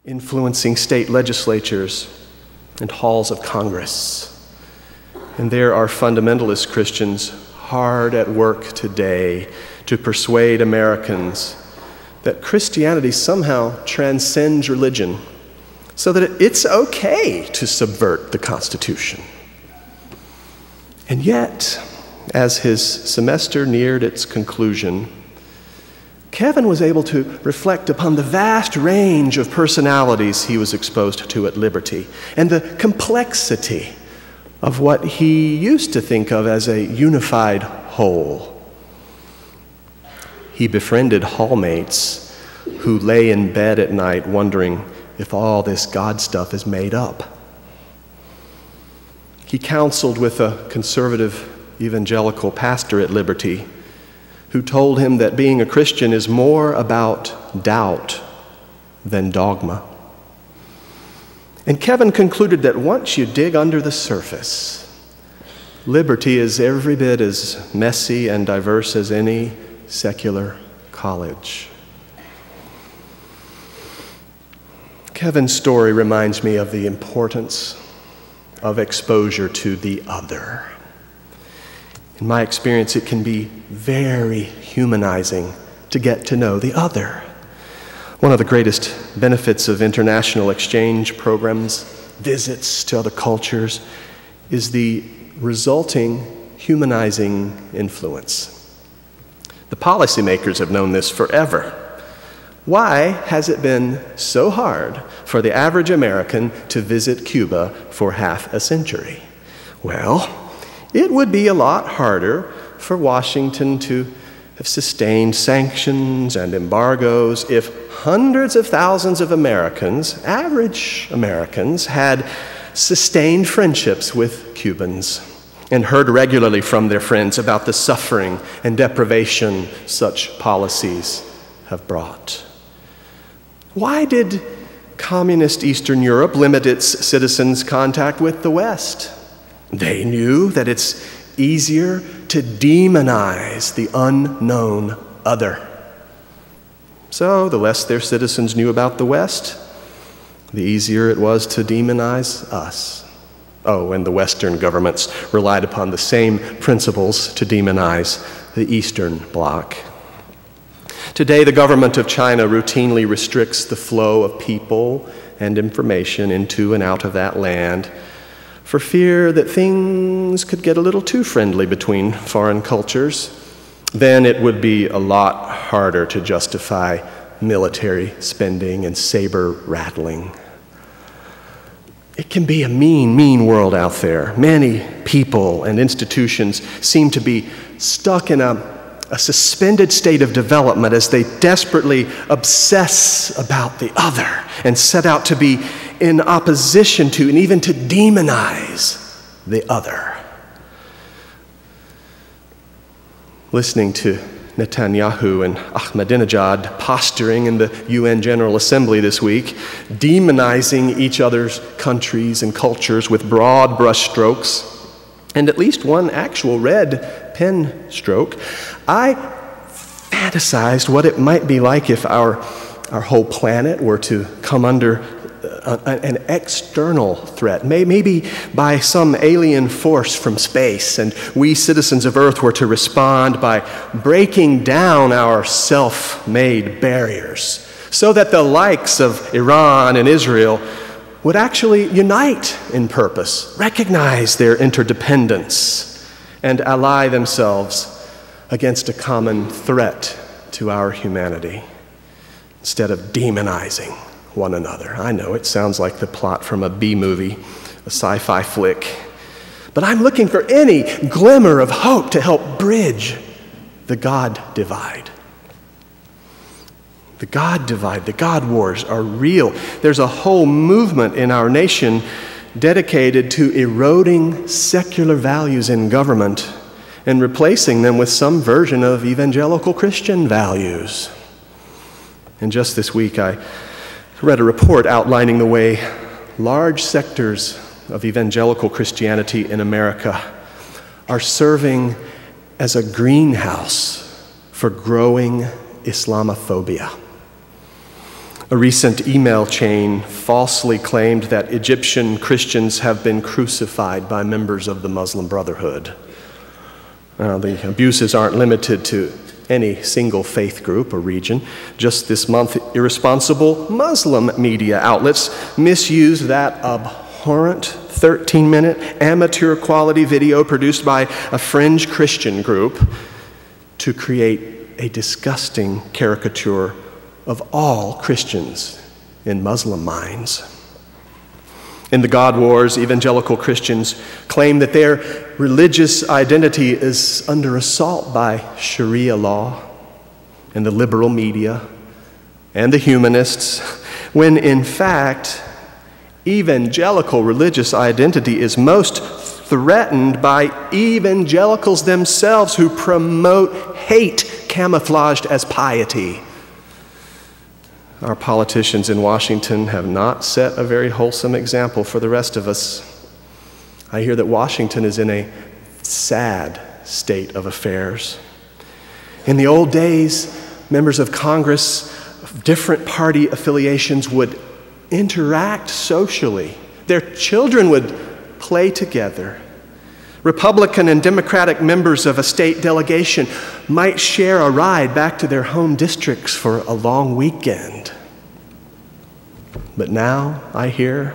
influencing state legislatures and halls of Congress. And there are fundamentalist Christians hard at work today to persuade Americans that Christianity somehow transcends religion, so that it's okay to subvert the Constitution. And yet, as his semester neared its conclusion, Kevin was able to reflect upon the vast range of personalities he was exposed to at Liberty and the complexity of what he used to think of as a unified whole. He befriended hallmates who lay in bed at night wondering if all this God stuff is made up. He counseled with a conservative evangelical pastor at Liberty who told him that being a Christian is more about doubt than dogma. And Kevin concluded that once you dig under the surface, Liberty is every bit as messy and diverse as any secular college. Kevin's story reminds me of the importance of exposure to the other. In my experience, it can be very humanizing to get to know the other. One of the greatest benefits of international exchange programs, visits to other cultures, is the resulting humanizing influence. The policymakers have known this forever. Why has it been so hard for the average American to visit Cuba for half a century? Well, it would be a lot harder for Washington to have sustained sanctions and embargoes if hundreds of thousands of Americans, average Americans, had sustained friendships with Cubans and heard regularly from their friends about the suffering and deprivation such policies have brought. Why did communist Eastern Europe limit its citizens' contact with the West? They knew that it's easier to demonize the unknown other. So the less their citizens knew about the West, the easier it was to demonize us. Oh, and the Western governments relied upon the same principles to demonize the Eastern Bloc. Today, the government of China routinely restricts the flow of people and information into and out of that land for fear that things could get a little too friendly between foreign cultures. Then it would be a lot harder to justify military spending and saber rattling. It can be a mean, mean world out there. Many people and institutions seem to be stuck in a suspended state of development as they desperately obsess about the other and set out to be in opposition to and even to demonize the other. Listening to Netanyahu and Ahmadinejad posturing in the UN General Assembly this week, demonizing each other's countries and cultures with broad brushstrokes, and at least one actual red pen stroke, I fantasized what it might be like if our whole planet were to come under an external threat, maybe by some alien force from space, and we citizens of Earth were to respond by breaking down our self-made barriers so that the likes of Iran and Israel would actually unite in purpose, recognize their interdependence, and ally themselves against a common threat to our humanity instead of demonizing one another. I know it sounds like the plot from a B-movie, a sci-fi flick, but I'm looking for any glimmer of hope to help bridge the God divide. The God divide, the God wars are real. There's a whole movement in our nation dedicated to eroding secular values in government and replacing them with some version of evangelical Christian values. And just this week, I read a report outlining the way large sectors of evangelical Christianity in America are serving as a greenhouse for growing Islamophobia. A recent email chain falsely claimed that Egyptian Christians have been crucified by members of the Muslim Brotherhood. The abuses aren't limited to any single faith group or region. Just this month, irresponsible Muslim media outlets misused that abhorrent 13-minute amateur quality video produced by a fringe Christian group to create a disgusting caricature of all Christians in Muslim minds. In the God Wars, evangelical Christians claim that their religious identity is under assault by Sharia law and the liberal media and the humanists, when in fact, evangelical religious identity is most threatened by evangelicals themselves who promote hate camouflaged as piety. Our politicians in Washington have not set a very wholesome example for the rest of us. I hear that Washington is in a sad state of affairs. In the old days, members of Congress of different party affiliations would interact socially. Their children would play together. Republican and Democratic members of a state delegation might share a ride back to their home districts for a long weekend. But now, I hear,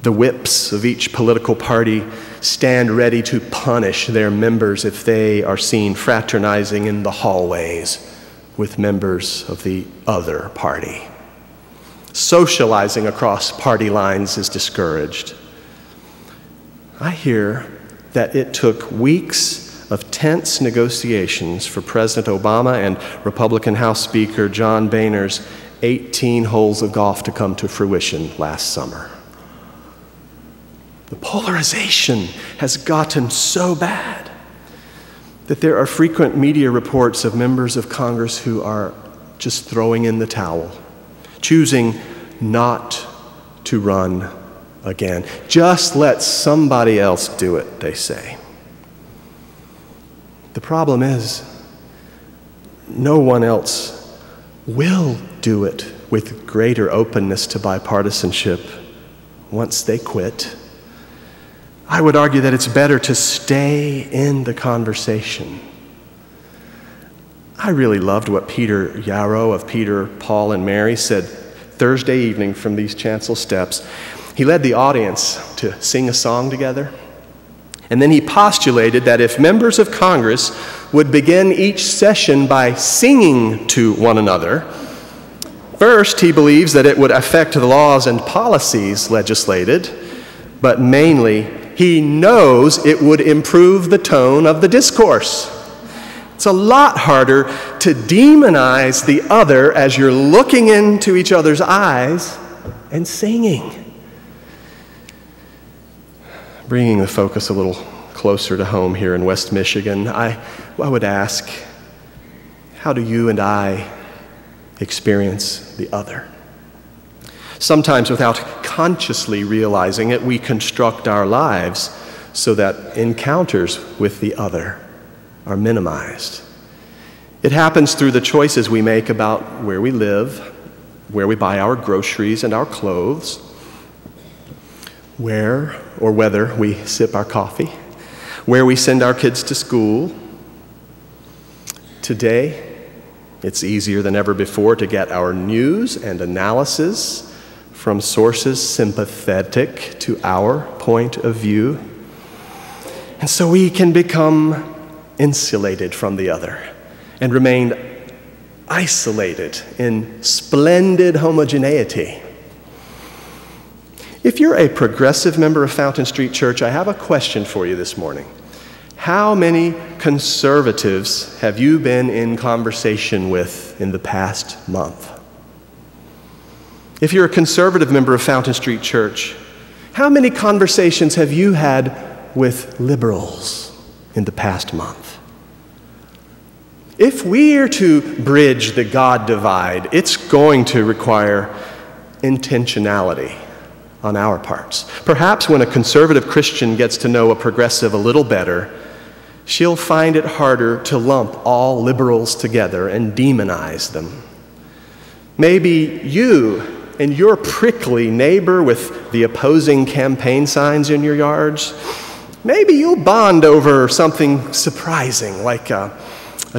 the whips of each political party stand ready to punish their members if they are seen fraternizing in the hallways with members of the other party. Socializing across party lines is discouraged. I hear that it took weeks of tense negotiations for President Obama and Republican House Speaker John Boehner's 18 holes of golf to come to fruition last summer. The polarization has gotten so bad that there are frequent media reports of members of Congress who are just throwing in the towel, choosing not to run again. Just let somebody else do it, they say. The problem is, no one else will do it with greater openness to bipartisanship once they quit. I would argue that it's better to stay in the conversation. I really loved what Peter Yarrow of Peter, Paul, and Mary said Thursday evening from these chancel steps. He led the audience to sing a song together, and then he postulated that if members of Congress would begin each session by singing to one another, first, he believes that it would affect the laws and policies legislated, but mainly, he knows it would improve the tone of the discourse. It's a lot harder to demonize the other as you're looking into each other's eyes and singing. Bringing the focus a little closer to home here in West Michigan, I would ask, how do you and I experience the other? Sometimes without consciously realizing it, we construct our lives so that encounters with the other are minimized. It happens through the choices we make about where we live, where we buy our groceries and our clothes, where or whether we sip our coffee, where we send our kids to school. Today, it's easier than ever before to get our news and analysis from sources sympathetic to our point of view. And so we can become insulated from the other and remain isolated in splendid homogeneity. If you're a progressive member of Fountain Street Church, I have a question for you this morning. How many conservatives have you been in conversation with in the past month? If you're a conservative member of Fountain Street Church, how many conversations have you had with liberals in the past month? If we are to bridge the God divide, it's going to require intentionality on our parts. Perhaps when a conservative Christian gets to know a progressive a little better, she'll find it harder to lump all liberals together and demonize them. Maybe you and your prickly neighbor with the opposing campaign signs in your yards, maybe you'll bond over something surprising like a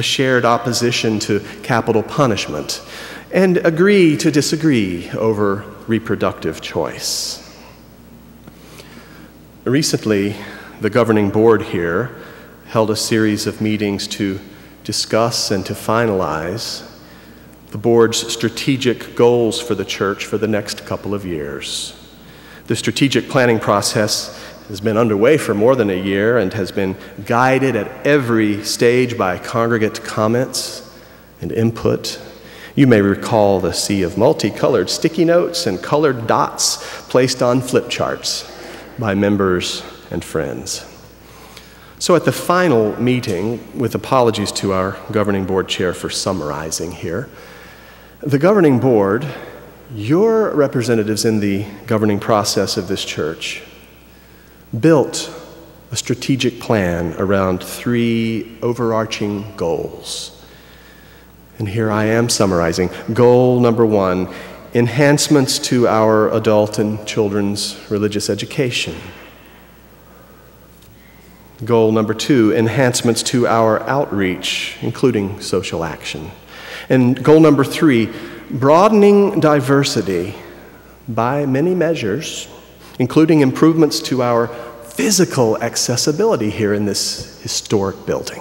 shared opposition to capital punishment and agree to disagree over reproductive choice. Recently, the governing board here held a series of meetings to discuss and to finalize the board's strategic goals for the church for the next couple of years. The strategic planning process has been underway for more than a year and has been guided at every stage by congregate comments and input. You may recall the sea of multicolored sticky notes and colored dots placed on flip charts by members and friends. So at the final meeting, with apologies to our governing board chair for summarizing here, the governing board, your representatives in the governing process of this church, built a strategic plan around 3 overarching goals. And here I am summarizing. Goal number 1, enhancements to our adult and children's religious education. Goal number 2, enhancements to our outreach, including social action. And goal number 3, broadening diversity by many measures, including improvements to our physical accessibility here in this historic building.